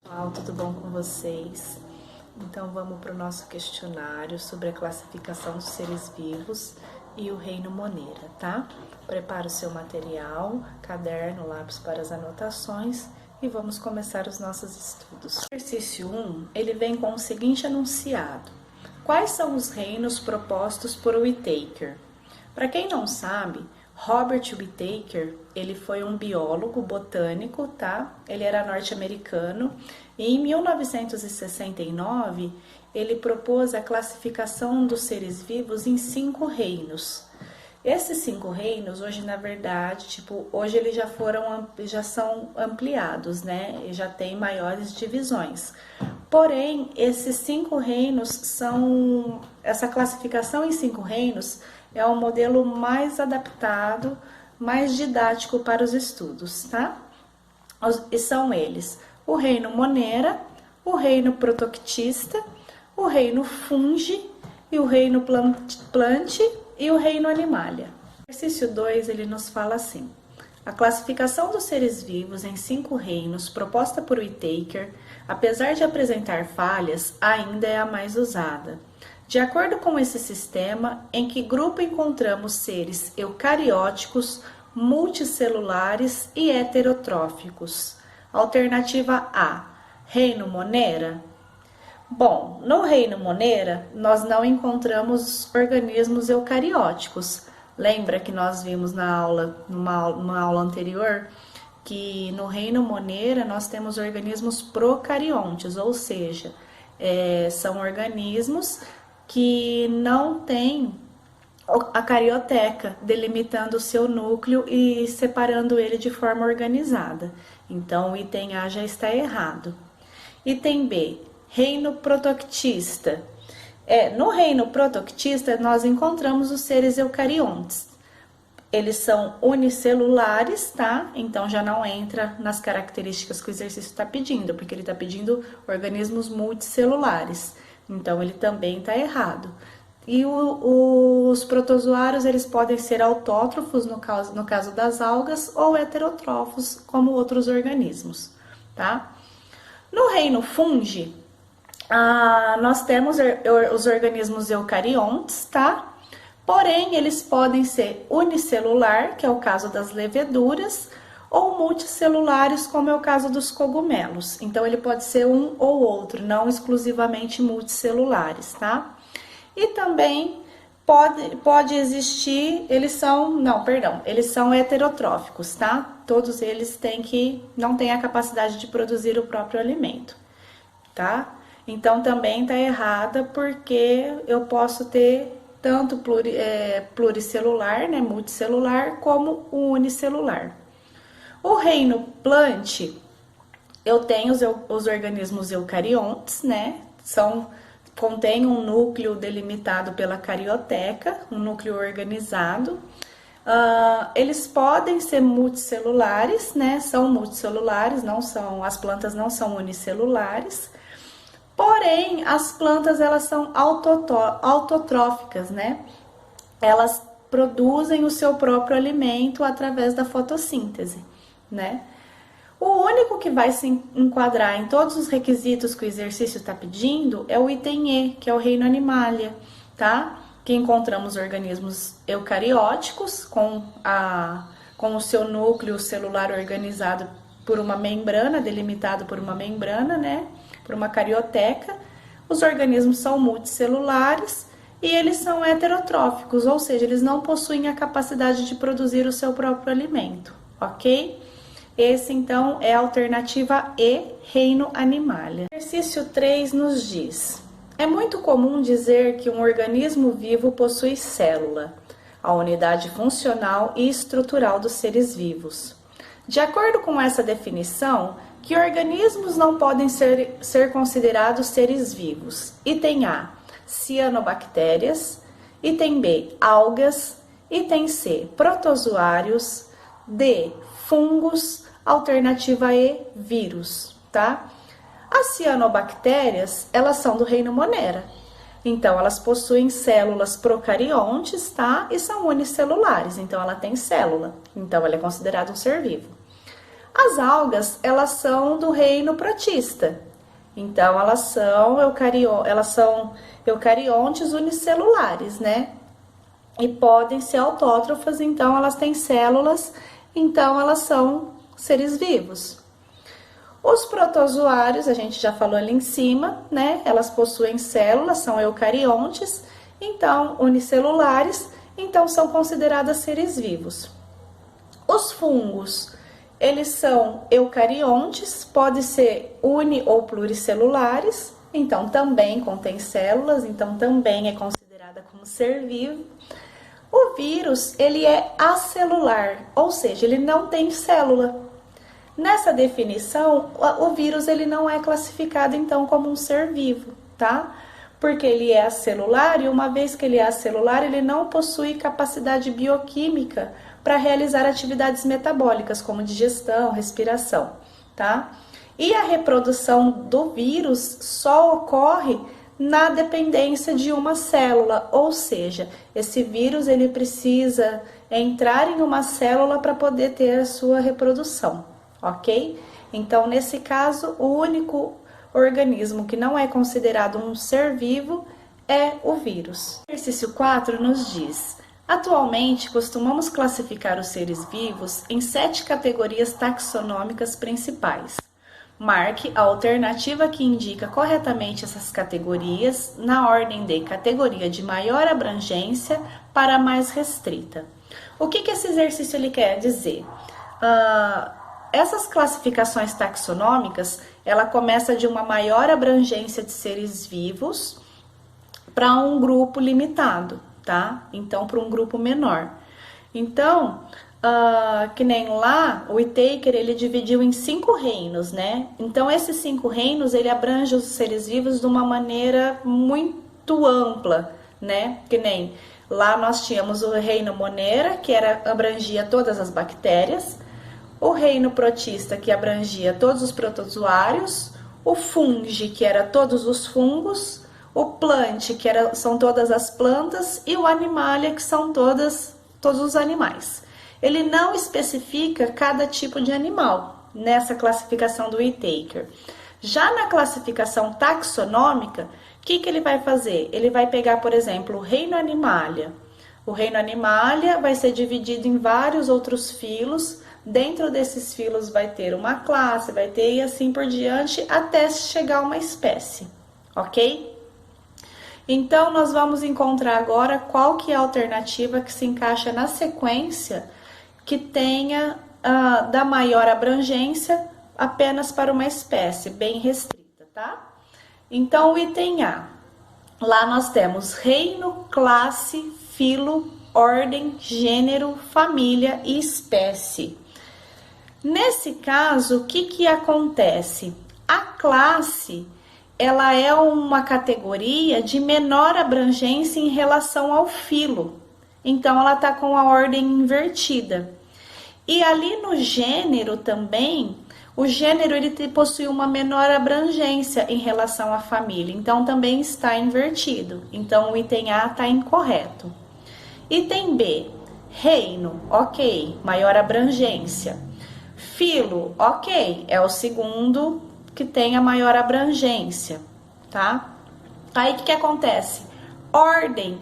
Pessoal, tudo bom com vocês? Então vamos para o nosso questionário sobre a classificação dos seres vivos e o reino Monera, tá? Prepara o seu material, caderno, lápis para as anotações e vamos começar os nossos estudos. O exercício 1, ele vem com o seguinte enunciado: quais são os reinos propostos por Whittaker? Para quem não sabe, Robert Whittaker, ele foi um biólogo botânico, tá? Ele era norte-americano e em 1969 ele propôs a classificação dos seres vivos em 5 reinos. Esses 5 reinos, hoje na verdade, hoje eles já são ampliados, né? E já tem maiores divisões. Porém, esses 5 reinos essa classificação em 5 reinos é um modelo mais adaptado, mais didático para os estudos, tá? E são eles: o reino Monera, o reino Protoctista, o reino Fungi, e o reino Plant e o reino Animalia. O exercício 2, ele nos fala assim: a classificação dos seres vivos em 5 reinos proposta por Whittaker, apesar de apresentar falhas, ainda é a mais usada. De acordo com esse sistema, em que grupo encontramos seres eucarióticos, multicelulares e heterotróficos? Alternativa A, reino Monera. Bom, no reino Monera, nós não encontramos organismos eucarióticos. Lembra que nós vimos numa aula anterior, que no reino Monera nós temos organismos procariontes, ou seja, são organismos que não têm a carioteca delimitando o seu núcleo e separando ele de forma organizada. Então, o item A já está errado. Item B, reino protoctista. No reino protoctista, nós encontramos os seres eucariontes. Eles são unicelulares, tá? Então, já não entra nas características que o exercício está pedindo, porque ele está pedindo organismos multicelulares. Então, ele também está errado. E os protozoários, eles podem ser autótrofos, no caso das algas, ou heterotrófos, como outros organismos, tá? No reino Fungi, nós temos os organismos eucariontes, tá? Porém, eles podem ser unicelular, que é o caso das leveduras, ou multicelulares, como é o caso dos cogumelos. Então, ele pode ser um ou outro, não exclusivamente multicelulares, tá? E também pode existir, eles são heterotróficos, tá? Todos eles não têm a capacidade de produzir o próprio alimento, tá? Então, também tá errada, porque eu posso ter tanto pluricelular, né, multicelular, como unicelular. O reino Plant, eu tenho os organismos eucariontes, né? Contém um núcleo delimitado pela carioteca, um núcleo organizado. Eles podem ser multicelulares, né? São multicelulares, as plantas não são unicelulares. Porém, as plantas, elas são autotróficas, né? Elas produzem o seu próprio alimento através da fotossíntese, né? O único que vai se enquadrar em todos os requisitos que o exercício está pedindo é o item E, que é o reino Animalia, tá? Que encontramos organismos eucarióticos com o seu núcleo celular organizado por uma membrana, delimitado por uma membrana, né? Por uma carioteca. Os organismos são multicelulares e eles são heterotróficos, ou seja, eles não possuem a capacidade de produzir o seu próprio alimento, ok? Esse, então, é a alternativa E, reino Animalia. O exercício 3 nos diz: é muito comum dizer que um organismo vivo possui célula, a unidade funcional e estrutural dos seres vivos. De acordo com essa definição, que organismos não podem ser considerados seres vivos? Item A, cianobactérias. Item B, algas. Item C, protozoários. D, fungos. Alternativa E, vírus, tá? As cianobactérias, elas são do reino Monera. Então, elas possuem células procariontes, tá? E são unicelulares, então ela tem célula. Então, ela é considerada um ser vivo. As algas, elas são do reino protista. Então, elas são eucariontes unicelulares, né? E podem ser autótrofas, então elas têm células, então elas são seres vivos. Os protozoários, a gente já falou ali em cima, né? Elas possuem células, são eucariontes, então unicelulares, então são consideradas seres vivos. Os fungos, eles são eucariontes, podem ser uni ou pluricelulares, então também contém células, então também é considerada como ser vivo. O vírus, ele é acelular, ou seja, ele não tem célula. Nessa definição, o vírus ele não é classificado então como um ser vivo, tá? Porque ele é acelular e uma vez que ele é acelular, ele não possui capacidade bioquímica para realizar atividades metabólicas como digestão, respiração, tá? E a reprodução do vírus só ocorre na dependência de uma célula, ou seja, esse vírus ele precisa entrar em uma célula para poder ter a sua reprodução, ok? Então, nesse caso, o único organismo que não é considerado um ser vivo é o vírus. O exercício 4 nos diz: atualmente, costumamos classificar os seres vivos em 7 categorias taxonômicas principais. Marque a alternativa que indica corretamente essas categorias na ordem de categoria de maior abrangência para a mais restrita. O que esse exercício ele quer dizer? Essas classificações taxonômicas, ela começa de uma maior abrangência de seres vivos para um grupo limitado, tá? Então, para um grupo menor. Então, que nem lá, o Whittaker, ele dividiu em 5 reinos, né? Então, esses 5 reinos, ele abrange os seres vivos de uma maneira muito ampla, né? Que nem lá nós tínhamos o reino Monera, que abrangia todas as bactérias, o reino protista, que abrangia todos os protozoários, o fungi, que era todos os fungos, o plant, que são todas as plantas, e o animalia, que são todos os animais. Ele não especifica cada tipo de animal nessa classificação do Whittaker. Já na classificação taxonômica, o que ele vai fazer? Ele vai pegar, por exemplo, o reino Animalia. O reino Animalia vai ser dividido em vários outros filos. Dentro desses filos vai ter uma classe, vai ter e assim por diante, até chegar a uma espécie, ok? Então, nós vamos encontrar agora qual que é a alternativa que se encaixa na sequência que tenha da maior abrangência apenas para uma espécie bem restrita, tá? Então, o item A. Lá nós temos reino, classe, filo, ordem, gênero, família e espécie. Nesse caso, o que acontece? A classe, ela é uma categoria de menor abrangência em relação ao filo. Então, ela está com a ordem invertida. E ali no gênero também, o gênero ele possui uma menor abrangência em relação à família. Então, também está invertido. Então, o item A está incorreto. Item B, reino, ok, maior abrangência. Filo, ok, é o segundo que tem a maior abrangência, tá? Aí, o que acontece? Ordem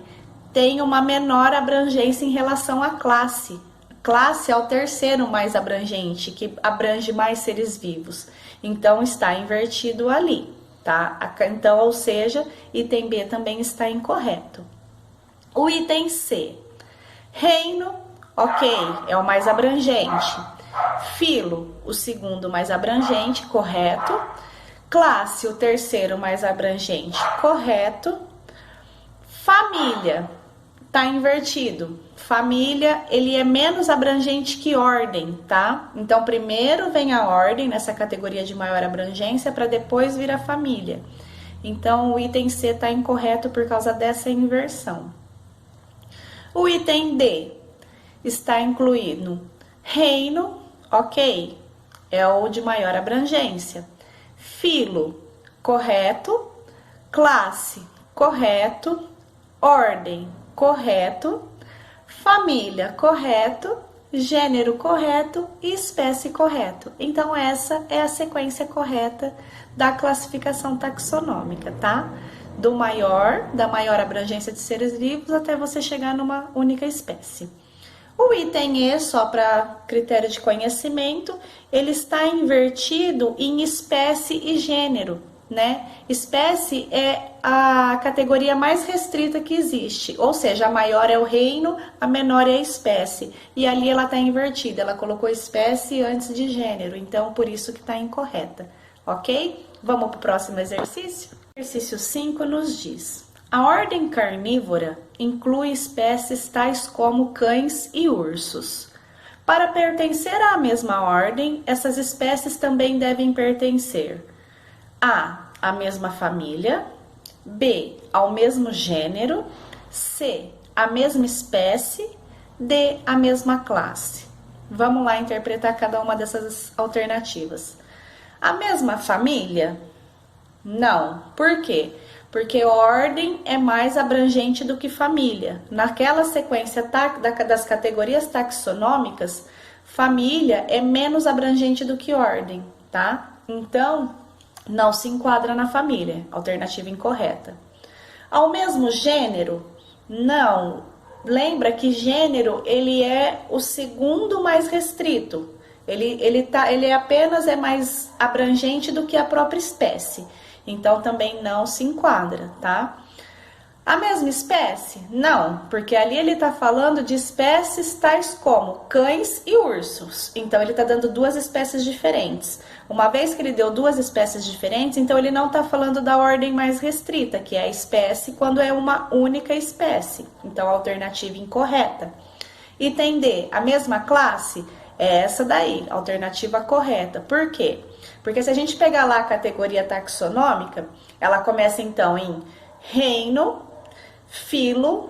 tem uma menor abrangência em relação à classe. Classe é o terceiro mais abrangente, que abrange mais seres vivos. Então, está invertido ali, tá? Então, ou seja, item B também está incorreto. O item C. Reino, ok, é o mais abrangente. Filo, o segundo mais abrangente, correto. Classe, o terceiro mais abrangente, correto. Família, tá invertido. Família, ele é menos abrangente que ordem, tá? Então, primeiro vem a ordem, nessa categoria de maior abrangência, para depois vir a família. Então, o item C tá incorreto por causa dessa inversão. O item D está incluído reino, ok, é o de maior abrangência. Filo, correto. Classe, correto, ordem, correto, família, correto, gênero, correto e espécie, correto. Então, essa é a sequência correta da classificação taxonômica, tá? Da maior abrangência de seres vivos até você chegar numa única espécie. O item E, só para critério de conhecimento, ele está invertido em espécie e gênero, né? Espécie é a categoria mais restrita que existe, ou seja, a maior é o reino, a menor é a espécie. E ali ela está invertida, ela colocou espécie antes de gênero, então por isso que está incorreta, ok? Vamos para o próximo exercício? Exercício 5 nos diz: a ordem carnívora inclui espécies tais como cães e ursos. Para pertencer à mesma ordem, essas espécies também devem pertencer a à mesma família, B, ao mesmo gênero, C, à mesma espécie, D, à mesma classe. Vamos lá interpretar cada uma dessas alternativas. A mesma família? Não. Por quê? Porque ordem é mais abrangente do que família. Naquela sequência das categorias taxonômicas, família é menos abrangente do que ordem, tá? Então, não se enquadra na família. Alternativa incorreta. Ao mesmo gênero? Não. Lembra que gênero ele é o segundo mais restrito. Ele apenas é mais abrangente do que a própria espécie. Então também não se enquadra, tá? A mesma espécie? Não, porque ali ele está falando de espécies tais como cães e ursos. Então ele está dando duas espécies diferentes. Uma vez que ele deu duas espécies diferentes, então ele não está falando da ordem mais restrita, que é a espécie, quando é uma única espécie. Então a alternativa incorreta. Item D, a mesma classe? É essa daí, alternativa correta. Por quê? Porque se a gente pegar lá a categoria taxonômica, ela começa então em reino, filo,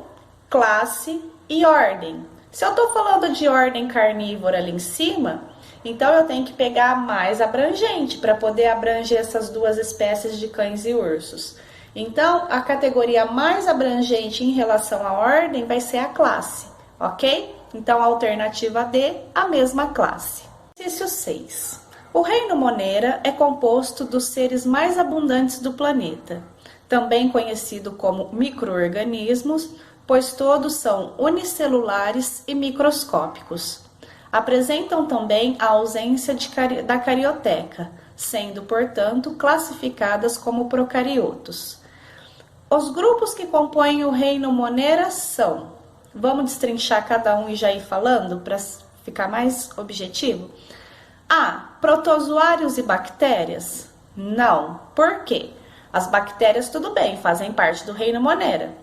classe e ordem. Se eu estou falando de ordem carnívora ali em cima, então eu tenho que pegar a mais abrangente para poder abranger essas duas espécies de cães e ursos. Então, a categoria mais abrangente em relação à ordem vai ser a classe, ok? Então, a alternativa D, a mesma classe. Exercício 6. O reino Monera é composto dos seres mais abundantes do planeta, também conhecido como micro-organismos, pois todos são unicelulares e microscópicos. Apresentam também a ausência da carioteca, sendo, portanto, classificadas como procariotos. Os grupos que compõem o reino Monera são... Vamos destrinchar cada um e já ir falando para ficar mais objetivo? A. Protozoários e bactérias? Não. Por quê? As bactérias, tudo bem, fazem parte do reino Monera.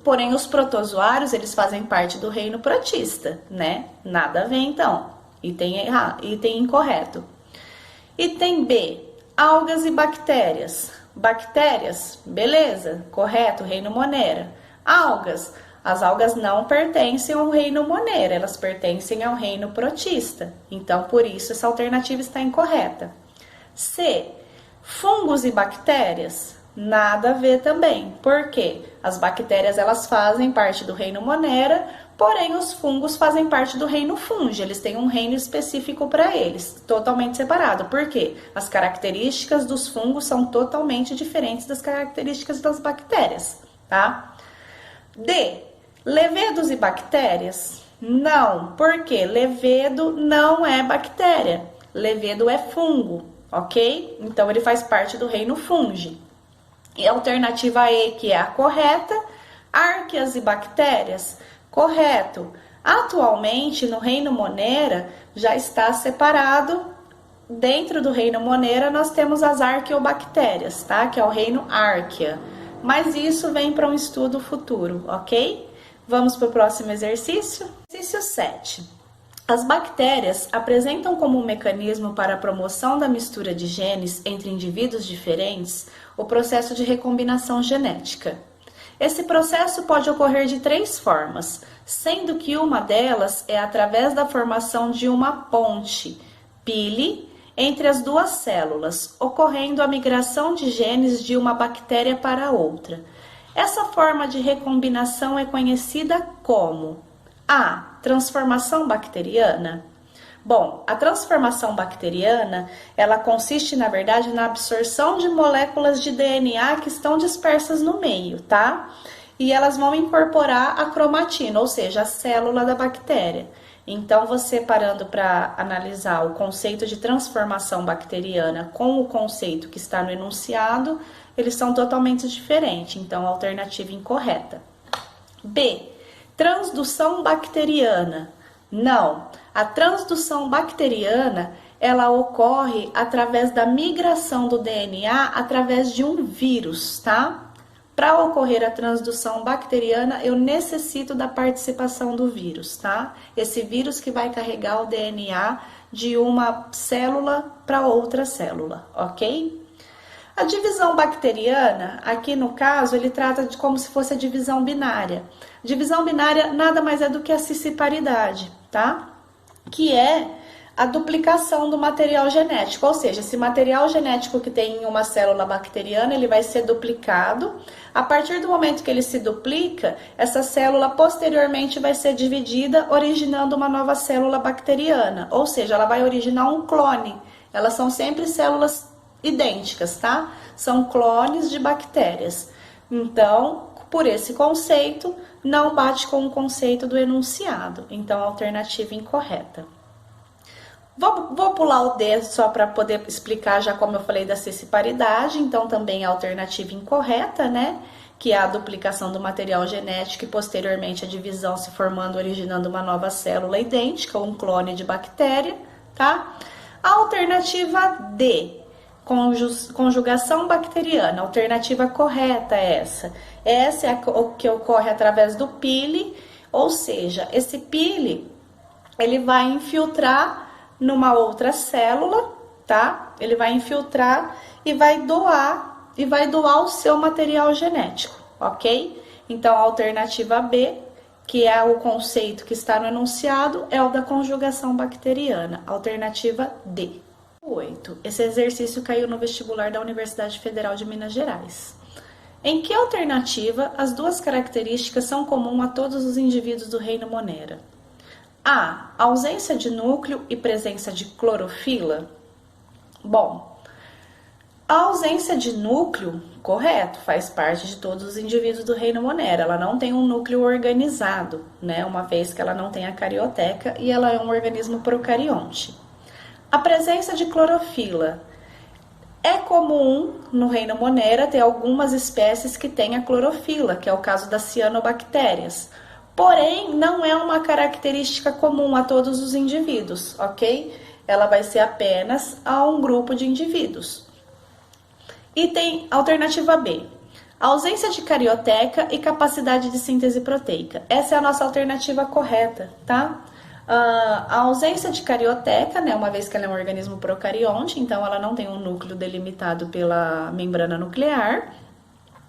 Porém, os protozoários, eles fazem parte do reino protista, né? Nada a ver, então. Item incorreto. Item B. Algas e bactérias. Bactérias, beleza, correto, reino Monera. Algas. As algas não pertencem ao reino Monera, elas pertencem ao reino protista. Então, por isso, essa alternativa está incorreta. C. Fungos e bactérias? Nada a ver também. Por quê? As bactérias, elas fazem parte do reino Monera, porém os fungos fazem parte do reino Fungi. Eles têm um reino específico para eles, totalmente separado. Por quê? As características dos fungos são totalmente diferentes das características das bactérias, tá? D. Levedos e bactérias? Não. Por quê? Levedo não é bactéria. Levedo é fungo, ok? Então, ele faz parte do reino Fungi. E a alternativa E, que é a correta, árqueas e bactérias? Correto. Atualmente, no reino Monera, já está separado. Dentro do reino Monera, nós temos as arqueobactérias, tá? Que é o reino Árquea. Mas isso vem para um estudo futuro, ok? Vamos para o próximo exercício? Exercício 7. As bactérias apresentam como um mecanismo para a promoção da mistura de genes entre indivíduos diferentes o processo de recombinação genética. Esse processo pode ocorrer de 3 formas, sendo que uma delas é através da formação de uma ponte, pile, entre as duas células, ocorrendo a migração de genes de uma bactéria para outra. Essa forma de recombinação é conhecida como a transformação bacteriana. Bom, a transformação bacteriana, ela consiste, na verdade, na absorção de moléculas de DNA que estão dispersas no meio, tá? E elas vão incorporar a cromatina, ou seja, a célula da bactéria. Então, você parando para analisar o conceito de transformação bacteriana com o conceito que está no enunciado, eles são totalmente diferentes. Então, alternativa incorreta. B. Transdução bacteriana. Não, a transdução bacteriana, ela ocorre através da migração do DNA através de um vírus, tá? Para ocorrer a transdução bacteriana, eu necessito da participação do vírus, tá? Esse vírus que vai carregar o DNA de uma célula para outra célula, ok? A divisão bacteriana, aqui no caso, ele trata de como se fosse a divisão binária. Divisão binária nada mais é do que a cisparidade, tá? Que é a duplicação do material genético, ou seja, esse material genético que tem em uma célula bacteriana, ele vai ser duplicado. A partir do momento que ele se duplica, essa célula posteriormente vai ser dividida, originando uma nova célula bacteriana, ou seja, ela vai originar um clone. Elas são sempre células idênticas, tá? São clones de bactérias. Então, por esse conceito, não bate com o conceito do enunciado. Então, alternativa incorreta. Vou pular o D só para poder explicar, já como eu falei da cisparidade. Então, também a alternativa incorreta, né? Que é a duplicação do material genético e posteriormente a divisão se formando, originando uma nova célula idêntica, um clone de bactéria, tá? A alternativa D. Conjugação bacteriana, alternativa correta é essa. Essa é o que ocorre através do pile, ou seja, esse pile, ele vai infiltrar numa outra célula, tá? Ele vai infiltrar e vai doar o seu material genético, ok? Então, a alternativa B, que é o conceito que está no enunciado, é o da conjugação bacteriana, alternativa D. 8. Esse exercício caiu no vestibular da Universidade Federal de Minas Gerais. Em que alternativa as duas características são comuns a todos os indivíduos do reino Monera? A. Ausência de núcleo e presença de clorofila. Bom, a ausência de núcleo, correto, faz parte de todos os indivíduos do reino Monera. Ela não tem um núcleo organizado, né? Uma vez que ela não tem a carioteca e ela é um organismo procarionte. A presença de clorofila. É comum no reino Monera ter algumas espécies que têm a clorofila, que é o caso das cianobactérias. Porém, não é uma característica comum a todos os indivíduos, ok? Ela vai ser apenas a um grupo de indivíduos. E tem alternativa B. Ausência de carioteca e capacidade de síntese proteica. Essa é a nossa alternativa correta, tá? A ausência de carioteca, né, uma vez que ela é um organismo procarionte, então ela não tem um núcleo delimitado pela membrana nuclear.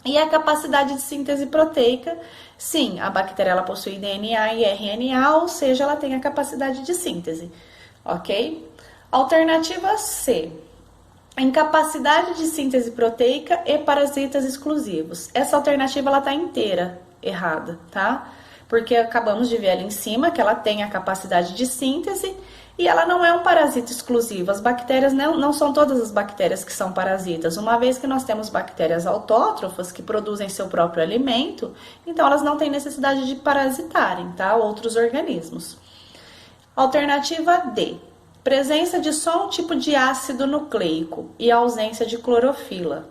E a capacidade de síntese proteica, sim, a bactéria ela possui DNA e RNA, ou seja, ela tem a capacidade de síntese, ok? Alternativa C. Incapacidade de síntese proteica e parasitas exclusivos. Essa alternativa ela tá inteira errada, tá? Porque acabamos de ver ali em cima que ela tem a capacidade de síntese e ela não é um parasita exclusivo. As bactérias não são todas as bactérias que são parasitas. Uma vez que nós temos bactérias autótrofas que produzem seu próprio alimento, então elas não têm necessidade de parasitarem, tá? Outros organismos. Alternativa D. Presença de só um tipo de ácido nucleico e ausência de clorofila.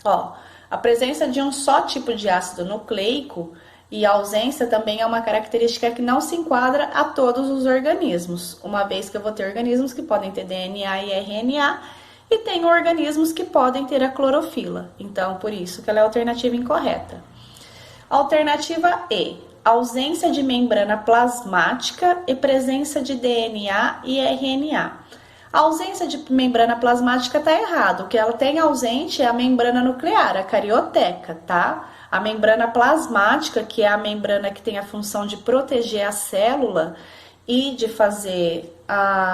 Ó, a presença de um só tipo de ácido nucleico e a ausência também é uma característica que não se enquadra a todos os organismos, uma vez que eu vou ter organismos que podem ter DNA e RNA e tem organismos que podem ter a clorofila. Então, por isso que ela é a alternativa incorreta. Alternativa E. Ausência de membrana plasmática e presença de DNA e RNA. A ausência de membrana plasmática está errado. O que ela tem ausente é a membrana nuclear, a carioteca, tá? A membrana plasmática, que é a membrana que tem a função de proteger a célula e de fazer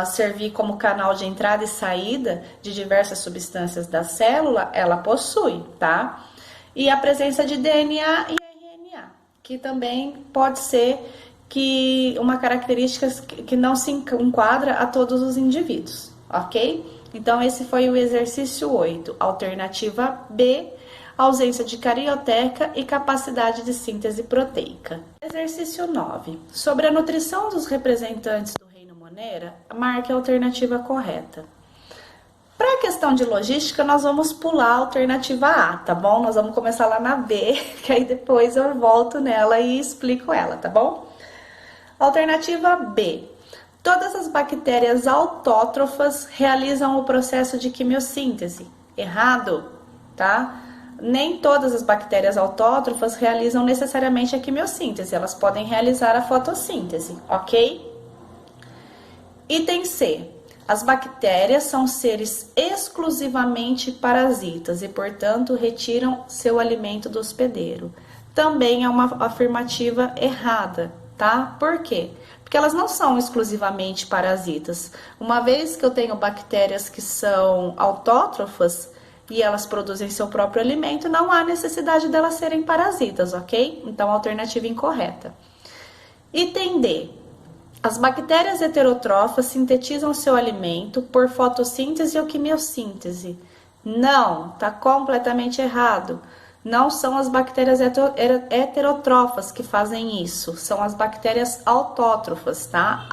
servir como canal de entrada e saída de diversas substâncias da célula, ela possui, tá? e a presença de DNA e RNA, que também pode ser que uma característica que não se enquadra a todos os indivíduos, ok? Então, esse foi o exercício 8, alternativa B, ausência de carioteca e capacidade de síntese proteica. Exercício 9, sobre a nutrição dos representantes do reino Monera, marque a alternativa correta. Para a questão de logística, nós vamos pular a alternativa A, tá bom? Nós vamos começar lá na B, que aí depois eu volto nela e explico ela, tá bom? Alternativa B. Todas as bactérias autótrofas realizam o processo de quimiossíntese. Errado, tá? Nem todas as bactérias autótrofas realizam necessariamente a quimiossíntese, elas podem realizar a fotossíntese, ok? Item C. As bactérias são seres exclusivamente parasitas e, portanto, retiram seu alimento do hospedeiro. Também é uma afirmativa errada, tá? Por quê? Porque elas não são exclusivamente parasitas. Uma vez que eu tenho bactérias que são autótrofas e elas produzem seu próprio alimento, não há necessidade delas serem parasitas, ok? Então, alternativa incorreta. Item D. As bactérias heterótrofas sintetizam seu alimento por fotossíntese ou quimiossíntese. Não, tá completamente errado. Não são as bactérias heterótrofas que fazem isso, são as bactérias autótrofas, tá?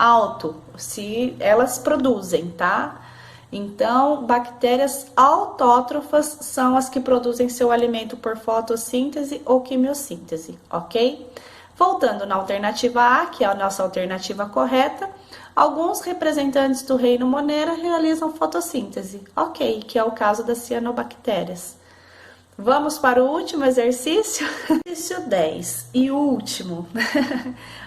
Se elas produzem, tá? Então, bactérias autótrofas são as que produzem seu alimento por fotossíntese ou quimiossíntese, ok? Voltando na alternativa A, que é a nossa alternativa correta, alguns representantes do reino Monera realizam fotossíntese, ok, que é o caso das cianobactérias. Vamos para o último exercício? Exercício 10 e último.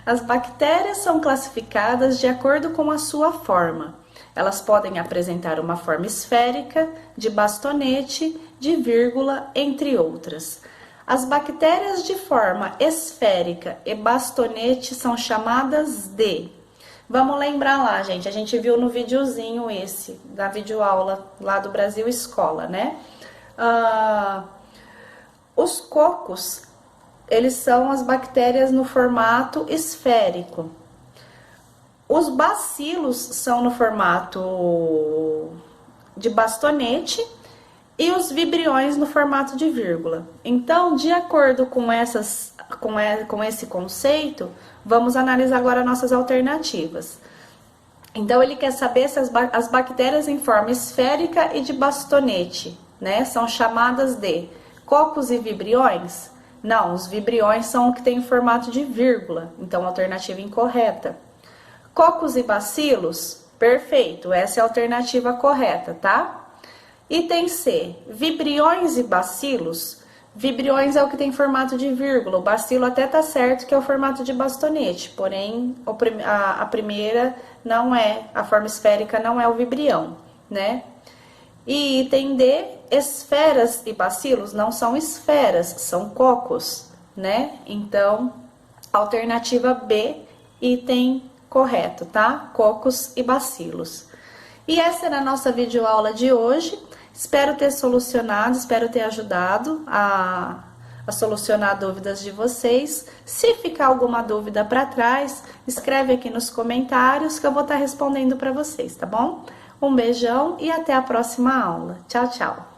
As bactérias são classificadas de acordo com a sua forma. Elas podem apresentar uma forma esférica, de bastonete, de vírgula, entre outras. As bactérias de forma esférica e bastonete são chamadas de... Vamos lembrar lá, gente, a gente viu no videozinho esse, da videoaula lá do Brasil Escola, né? Os cocos, eles são as bactérias no formato esférico. Os bacilos são no formato de bastonete e os vibriões no formato de vírgula. Então, de acordo com esse conceito, vamos analisar agora nossas alternativas. Então, ele quer saber se as bactérias em forma esférica e de bastonete, né, são chamadas de cocos e vibriões? Não, os vibriões são o que tem formato de vírgula, então alternativa incorreta. Cocos e bacilos? Perfeito, essa é a alternativa correta, tá? Item C, vibriões e bacilos? Vibriões é o que tem formato de vírgula, o bacilo até tá certo que é o formato de bastonete, porém a primeira não é, a forma esférica não é o vibrião, né? E item D, esferas e bacilos não são esferas, são cocos, né? Então, alternativa B, item correto, tá? Cocos e bacilos. E essa era a nossa videoaula de hoje. Espero ter solucionado, espero ter ajudado a solucionar dúvidas de vocês. Se ficar alguma dúvida para trás, escreve aqui nos comentários que eu vou estar respondendo para vocês, tá bom? Um beijão e até a próxima aula. Tchau, tchau!